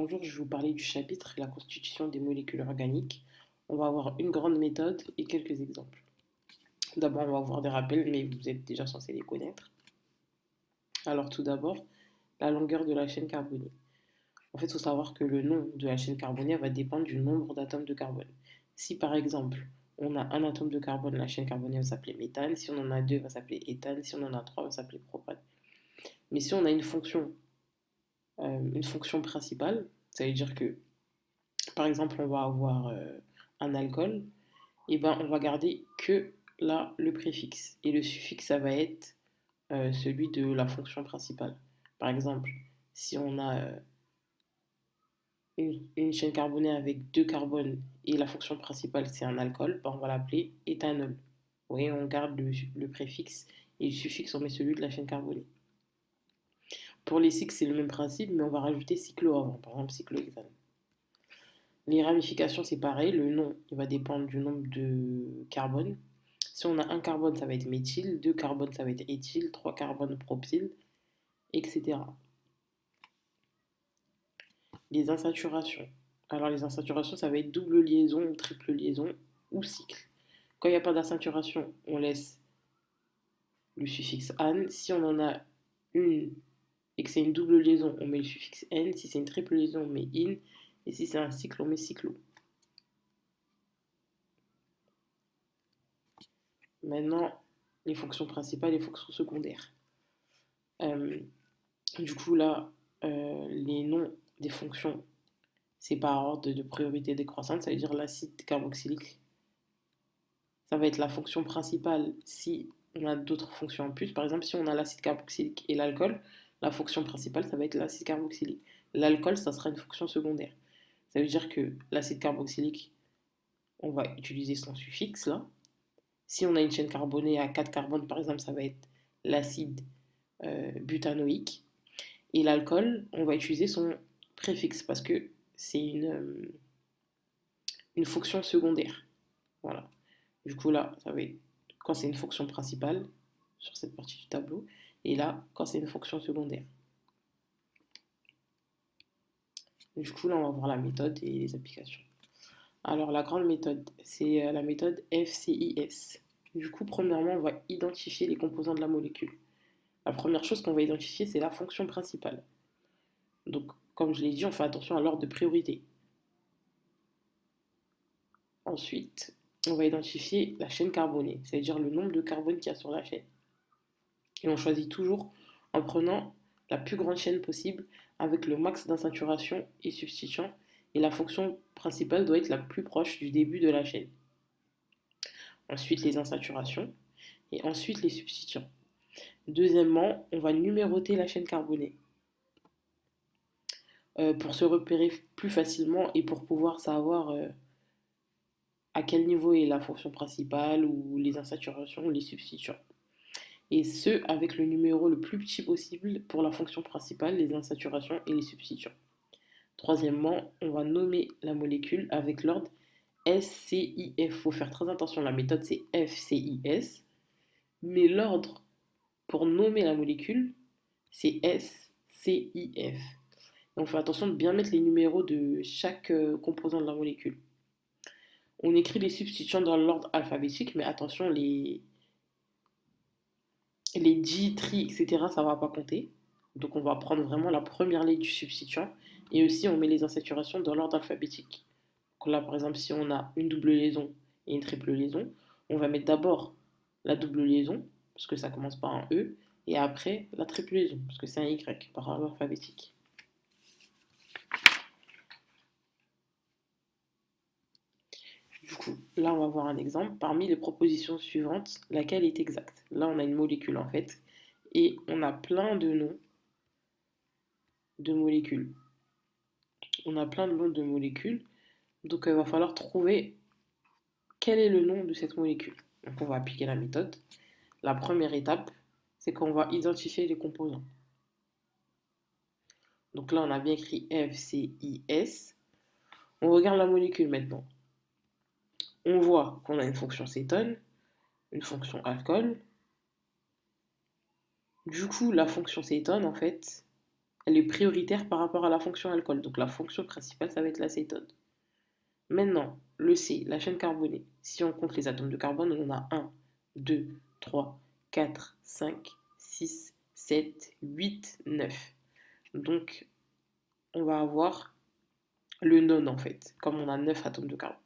bonjour, je vais vous parler du chapitre La constitution des molécules organiques. On va avoir une grande méthode et quelques exemples. D'abord, on va avoir des rappels, mais vous êtes déjà censé les connaître. Alors, tout d'abord, la longueur de la chaîne carbonée. En fait, il faut savoir que le nom de la chaîne carbonée va dépendre du nombre d'atomes de carbone. Si par exemple, on a un atome de carbone, la chaîne carbonée va s'appeler méthane. Si on en a deux, elle va s'appeler éthane. Si on en a trois, elle va s'appeler propane. Mais si on a une fonction principale, ça veut dire que par exemple, on va avoir un alcool, et ben on va garder que là le préfixe. Et le suffixe, ça va être celui de la fonction principale. Par exemple, si on a une chaîne carbonée avec deux carbones et la fonction principale c'est un alcool, ben on va l'appeler éthanol. Vous voyez, on garde le préfixe et le suffixe, on met celui de la chaîne carbonée. Pour les cycles, c'est le même principe, mais on va rajouter cyclo avant, par exemple cyclohexane. Les ramifications, c'est pareil. Le nom, il va dépendre du nombre de carbone. Si on a un carbone, ça va être méthyle. Deux carbones, ça va être éthyle. Trois carbones, propyle, etc. Les insaturations. Alors, les insaturations, ça va être double liaison ou triple liaison ou cycle. Quand il n'y a pas d'insaturation, on laisse le suffixe -ane. Si on en a une et que c'est une double liaison, on met le suffixe -ene. Si c'est une triple liaison, on met -ine. Et si c'est un cycle, on met cyclo. Maintenant, les fonctions principales et les fonctions secondaires. Euh, du coup, là, les noms des fonctions, c'est par ordre de priorité décroissante. Ça veut dire l'acide carboxylique, ça va être la fonction principale si on a d'autres fonctions en plus. Par exemple, si on a l'acide carboxylique et l'alcool, la fonction principale, ça va être l'acide carboxylique. L'alcool, ça sera une fonction secondaire. Ça veut dire que l'acide carboxylique, on va utiliser son suffixe là. Si on a une chaîne carbonée à 4 carbones, par exemple, ça va être l'acide butanoïque. Et l'alcool, on va utiliser son préfixe parce que c'est une fonction secondaire. Voilà. Du coup, là, ça va être quand c'est une fonction principale sur cette partie du tableau. Et là, quand c'est une fonction secondaire. Du coup, là, on va voir la méthode et les applications. Alors, la grande méthode, c'est la méthode FCIS. Du coup, premièrement, on va identifier les composants de la molécule. La première chose qu'on va identifier, c'est la fonction principale. Donc, comme je l'ai dit, on fait attention à l'ordre de priorité. Ensuite, on va identifier la chaîne carbonée, c'est-à-dire le nombre de carbone qu'il y a sur la chaîne. Et on choisit toujours en prenant la plus grande chaîne possible avec le max d'insaturation et substituant. Et la fonction principale doit être la plus proche du début de la chaîne. Ensuite, les insaturations et ensuite les substituants. Deuxièmement, on va numéroter la chaîne carbonée pour se repérer plus facilement et pour pouvoir savoir à quel niveau est la fonction principale ou les insaturations ou les substituants. Et ce, avec le numéro le plus petit possible pour la fonction principale, les insaturations et les substituants. Troisièmement, on va nommer la molécule avec l'ordre SCIF. Il faut faire très attention, la méthode c'est FCIS, mais l'ordre pour nommer la molécule c'est SCIF. On fait attention de bien mettre les numéros de chaque composant de la molécule. On écrit les substituants dans l'ordre alphabétique, mais attention, les di, tri, etc., ça ne va pas compter. Donc on va prendre vraiment la première lettre du substituant. Et aussi, on met les insaturations dans l'ordre alphabétique. Donc là, par exemple, si on a une double liaison et une triple liaison, on va mettre d'abord la double liaison, parce que ça commence par un E, et après la triple liaison, parce que c'est un Y par ordre alphabétique. Du coup, là, on va voir un exemple. Parmi les propositions suivantes, laquelle est exacte? Là, on a une molécule en fait, et on a plein de noms de molécules. On a plein de noms de molécules, donc il va falloir trouver quel est le nom de cette molécule. Donc, on va appliquer la méthode. La première étape, c'est qu'on va identifier les composants. Donc là, on a bien écrit FCIS. On regarde la molécule maintenant. On voit qu'on a une fonction cétone, une fonction alcool. Du coup, la fonction cétone, en fait, elle est prioritaire par rapport à la fonction alcool. Donc la fonction principale, ça va être l'acétone. Maintenant, le C, la chaîne carbonée. Si on compte les atomes de carbone, on en a 1, 2, 3, 4, 5, 6, 7, 8, 9. Donc, on va avoir le non en fait, comme on a 9 atomes de carbone.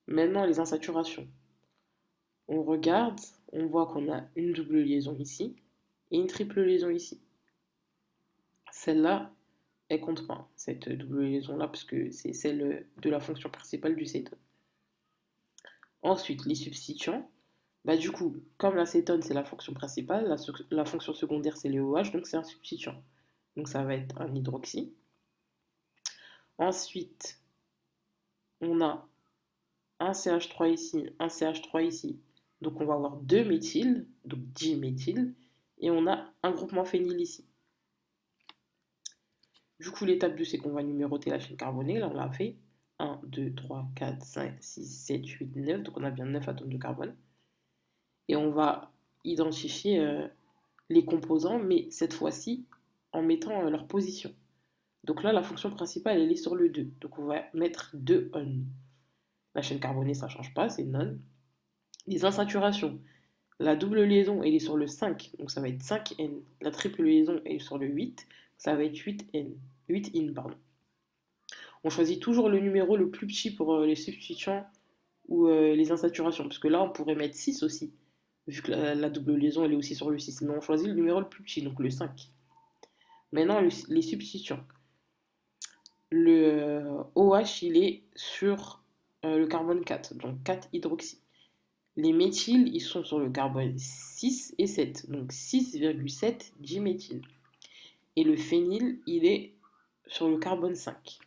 Maintenant, les insaturations. On regarde, on voit qu'on a une double liaison ici et une triple liaison ici. Celle-là, elle compte pas, cette double liaison-là, parce que c'est celle de la fonction principale du cétone. Ensuite, les substituants. Bah, du coup, comme l'acétone, c'est la fonction principale, la fonction secondaire, c'est le OH, donc c'est un substituant. Donc ça va être un hydroxy. Ensuite, on a un CH3 ici, un CH3 ici. Donc on va avoir deux méthyl, donc diméthyl, et on a un groupement phényl ici. Du coup, l'étape 2, c'est qu'on va numéroter la chaîne carbonée. Là, on l'a fait. 1, 2, 3, 4, 5, 6, 7, 8, 9. Donc on a bien 9 atomes de carbone. Et on va identifier les composants, mais cette fois-ci en mettant leur position. Donc là, la fonction principale, elle est sur le 2. Donc on va mettre 2 on. La chaîne carbonée, ça ne change pas, c'est non. Les insaturations, la double liaison, elle est sur le 5, donc ça va être 5N. La triple liaison, elle est sur le 8, ça va être 8N. 8in, pardon. On choisit toujours le numéro le plus petit pour les substituants ou les insaturations, parce que là, on pourrait mettre 6 aussi, vu que la double liaison, elle est aussi sur le 6. Mais on choisit le numéro le plus petit, donc le 5. Maintenant, les substituants. Le OH, il est sur le carbone 4, donc 4 hydroxy. Les méthyls, ils sont sur le carbone 6 et 7, donc 6,7 diméthyl. Et le phényl, il est sur le carbone 5.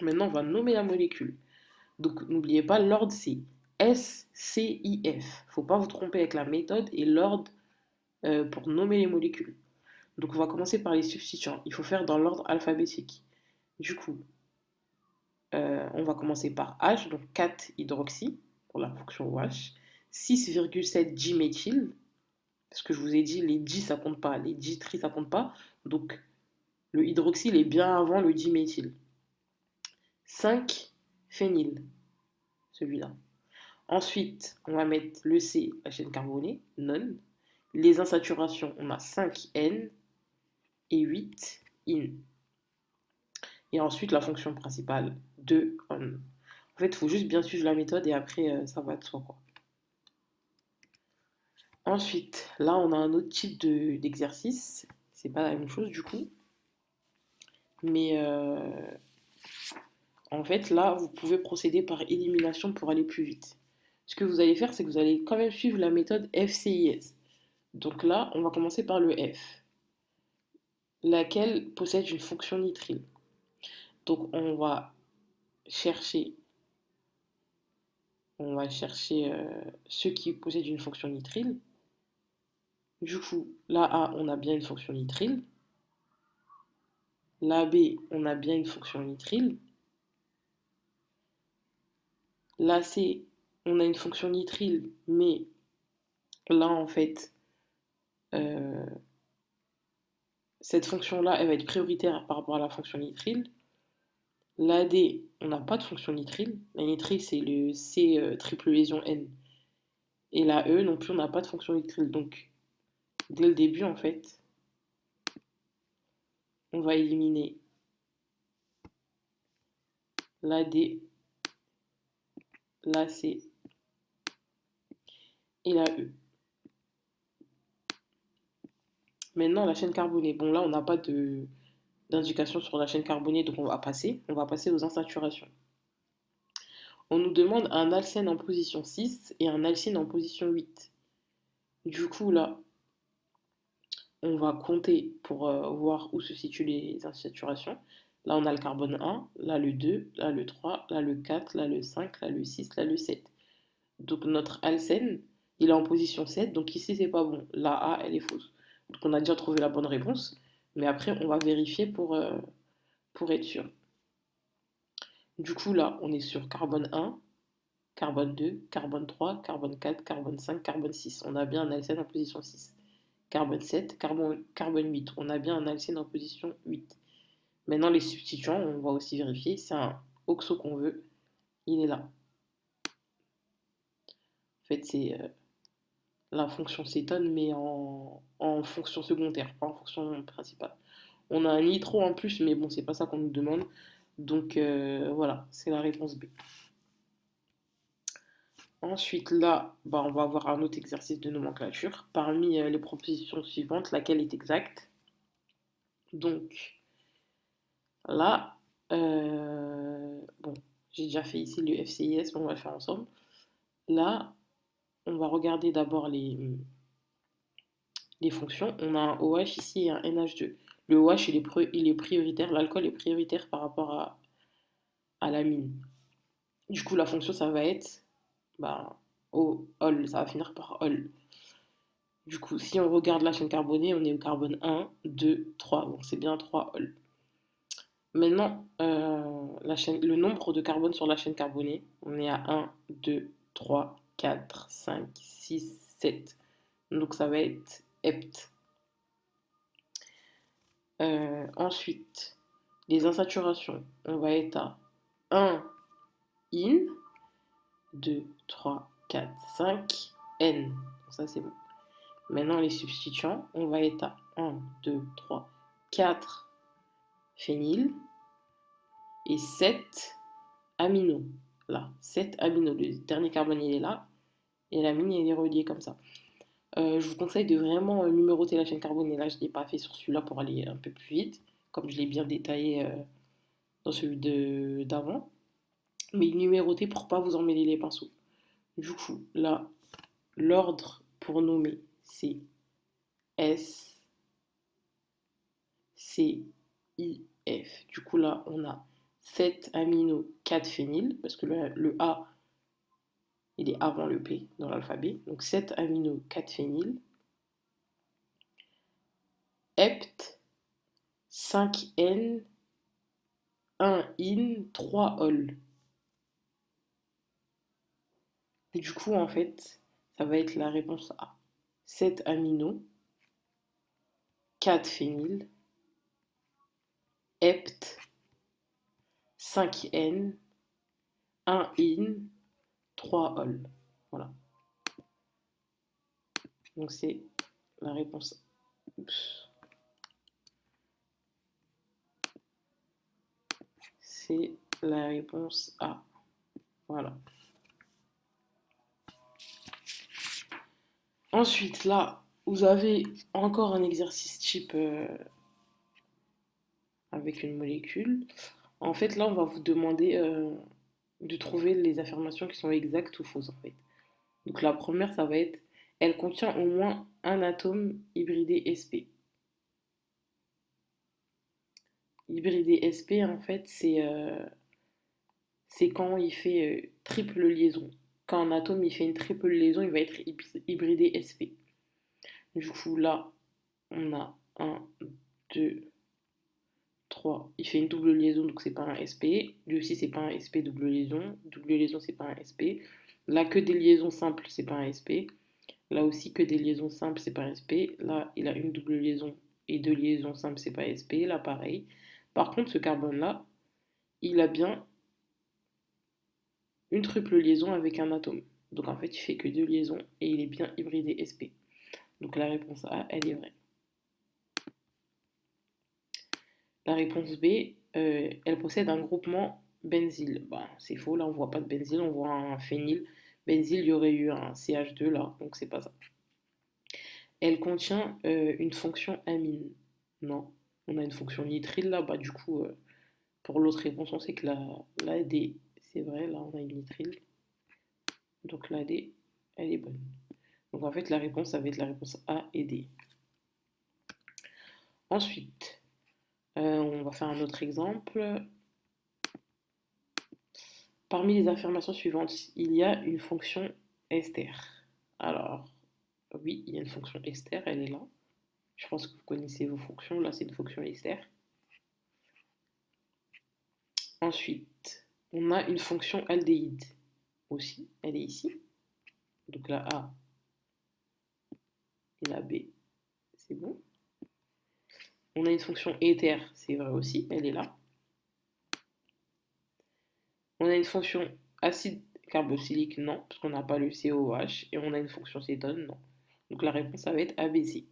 Maintenant, on va nommer la molécule. Donc, n'oubliez pas, l'ordre, c'est S, C, I, F. Il ne faut pas vous tromper avec la méthode et l'ordre pour nommer les molécules. Donc, on va commencer par les substituants. Il faut faire dans l'ordre alphabétique. Du coup, on va commencer par H, donc 4 hydroxy pour la fonction OH, 6,7 diméthyl, parce que je vous ai dit, les di ça compte pas, les ditri ça compte pas, donc le hydroxyle est bien avant le diméthyl. 5 phényl, celui-là. Ensuite, on va mettre le C, la chaîne carbonée, non. Les insaturations, on a 5N et 8In. Et ensuite, la fonction principale, 2On. En fait, il faut juste bien suivre la méthode et après, ça va de soi, quoi. Ensuite, là, on a un autre type d'exercice. C'est pas la même chose du coup. Mais en fait, là, vous pouvez procéder par élimination pour aller plus vite. Ce que vous allez faire, c'est que vous allez quand même suivre la méthode FCIS. Donc là, on va commencer par le F, laquelle possède une fonction nitrile. Donc chercher, on va chercher ceux qui possèdent une fonction nitrile. Du coup, là A, on a bien une fonction nitrile. Là B, on a bien une fonction nitrile. Là C, on a une fonction nitrile, mais là en fait, euh, cette fonction-là, elle va être prioritaire par rapport à la fonction nitrile. La D, on n'a pas de fonction nitrile. La nitrile, c'est le C triple liaison N. Et la E, non plus, on n'a pas de fonction nitrile. Donc, dès le début, en fait, on va éliminer la D, la C et la E. Maintenant, la chaîne carbonée. Bon, là, on n'a pas d'indication sur la chaîne carbonée, donc on va passer. On va passer aux insaturations. On nous demande un alcène en position 6 et un alcyne en position 8. Du coup, là, on va compter pour voir où se situent les insaturations. Là, on a le carbone 1, là le 2, là le 3, là le 4, là le 5, là le 6, là le 7. Donc notre alcène, il est en position 7, donc ici c'est pas bon. La A, elle est fausse. Donc on a déjà trouvé la bonne réponse, mais après on va vérifier pour être sûr. Du coup là, on est sur carbone 1, carbone 2, carbone 3, carbone 4, carbone 5, carbone 6. On a bien un alcène en position 6. carbone 7, carbone 8. On a bien un alcène en position 8. Maintenant, les substituants, on va aussi vérifier. C'est un oxo qu'on veut. Il est là. En fait, c'est la fonction cétone, mais en fonction secondaire, pas en fonction principale. On a un nitro en plus, mais bon, c'est pas ça qu'on nous demande. Donc voilà, c'est la réponse B. Ensuite, là, bah, on va avoir un autre exercice de nomenclature. Parmi les propositions suivantes, laquelle est exacte? Donc là, bon, j'ai déjà fait ici le FCIS, mais on va le faire ensemble. Là, on va regarder d'abord les fonctions. On a un OH ici et un NH2. Le OH, il est prioritaire, l'alcool est prioritaire par rapport à l'amine. Du coup, la fonction, ça va être bah, ol, ça va finir par ol. Du coup, si on regarde la chaîne carbonée, on est au carbone 1, 2, 3. Donc c'est bien 3 ol. Maintenant, le nombre de carbone sur la chaîne carbonée, on est à 1, 2, 3, 4, 5, 6, 7. Donc ça va être hept. Ensuite, les insaturations, on va être à 1 in, 2, 3, 4, 5, n. Donc ça c'est bon. Maintenant, les substituants, on va être à 1, 2, 3, 4 phényl et 7 amino. Là, 7 amino. Le dernier carbone, il est là. Et l'amine, il est relié comme ça. Je vous conseille de vraiment numéroter la chaîne carbonée. Là, je ne l'ai pas fait sur celui-là pour aller un peu plus vite, comme je l'ai bien détaillé dans celui d'avant. Mais numéroter pour ne pas vous emmêler les pinceaux. Du coup, là, l'ordre pour nommer, c'est S, C, I, F. Du coup, là, on a 7 amino 4 phényl, parce que le A, il est avant le P dans l'alphabet. Donc 7 amino 4 phényl. Hept, 5N, 1 in, 3 ol. Et du coup, en fait, ça va être la réponse A. 7 amino, 4 phényl, hept, 5N, 1 in, 3 ol. Voilà. Donc c'est la réponse. C'est la réponse A. Voilà. Ensuite, là, vous avez encore un exercice type avec une molécule. En fait, là, on va vous demander de trouver les affirmations qui sont exactes ou fausses, en fait. Donc la première, ça va être, elle contient au moins un atome hybridé sp. Hybridé sp, en fait, c'est quand il fait triple liaison. Quand un atome il fait une triple liaison, il va être hybridé sp. Du coup, là, on a un, 2, 3. Il fait une double liaison, donc c'est pas un sp. Lui aussi, c'est pas un sp double liaison. Double liaison, c'est pas un sp. Là, que des liaisons simples, c'est pas un sp. Là aussi, que des liaisons simples, c'est pas un sp. Là, il a une double liaison et deux liaisons simples, c'est pas sp. Là, pareil. Par contre, ce carbone-là, il a bien une triple liaison avec un atome. Donc en fait, il fait que deux liaisons et il est bien hybridé sp. Donc la réponse A, elle est vraie. La réponse B, elle possède un groupement benzyle. Bah, c'est faux, là on voit pas de benzyle, on voit un phényl. Benzyle, il y aurait eu un CH2 là, donc c'est pas ça. Elle contient une fonction amine. Non, on a une fonction nitrile là, bah du coup, pour l'autre réponse, on sait que la D, c'est vrai, là on a une nitrile. Donc la D, elle est bonne. Donc en fait, la réponse, ça va être la réponse A et D. Ensuite, on va faire un autre exemple. Parmi les affirmations suivantes, il y a une fonction ester. Alors, oui, il y a une fonction ester, elle est là. Je pense que vous connaissez vos fonctions. Là, c'est une fonction ester. Ensuite, on a une fonction aldéhyde aussi. Elle est ici. Donc la A et la B, c'est bon. On a une fonction éther, c'est vrai aussi, elle est là. On a une fonction acide carboxylique, non, parce qu'on n'a pas le COH. Et on a une fonction cétone, non. Donc la réponse, ça va être ABC.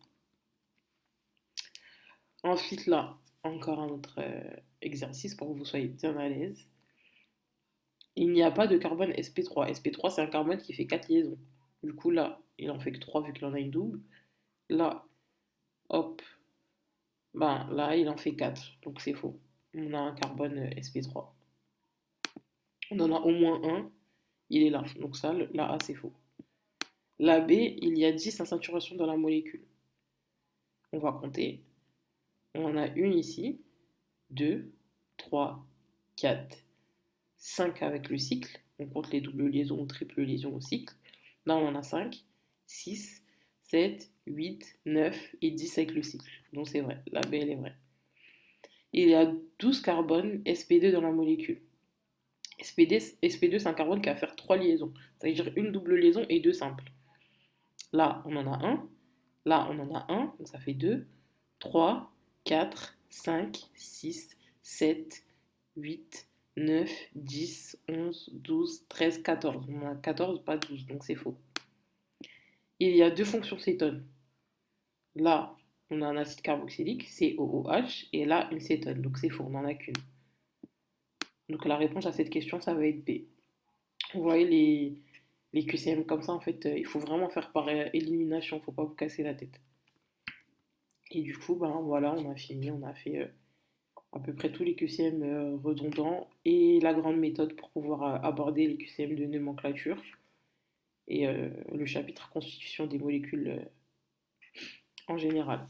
Ensuite, là, encore un autre exercice pour que vous soyez bien à l'aise. Il n'y a pas de carbone sp3. Sp3, c'est un carbone qui fait 4 liaisons. Du coup, là, il en fait que 3 vu qu'il en a une double. Là, hop, ben là, il en fait 4. Donc c'est faux. On a un carbone sp3. On en a au moins un, il est là. Donc ça, la A, c'est faux. La B, il y a 10 insaturations dans la molécule. On va compter. On en a une ici, 2, 3, 4, 5 avec le cycle. On compte les doubles liaisons ou triples liaisons au cycle. Là, on en a 5, 6, 7, 8, 9 et 10 avec le cycle. Donc c'est vrai, la B, elle est vraie. Il y a 12 carbones sp2 dans la molécule. sp2, c'est un carbone qui va faire 3 liaisons. Ça veut dire une double liaison et 2 simples. Là, on en a un. Là, on en a un. Donc ça fait 2, 3, 4, 5, 6, 7, 8, 9, 10, 11, 12, 13, 14. On en a 14, pas 12, donc c'est faux. Il y a deux fonctions cétones. Là, on a un acide carboxylique, COOH, et là, une cétone, donc c'est faux, on n'en a qu'une. Donc la réponse à cette question, ça va être B. Vous voyez les QCM comme ça, en fait, il faut vraiment faire par élimination, il ne faut pas vous casser la tête. Et du coup, ben voilà, on a fini, on a fait à peu près tous les QCM redondants et la grande méthode pour pouvoir aborder les QCM de nomenclature et le chapitre constitution des molécules en général.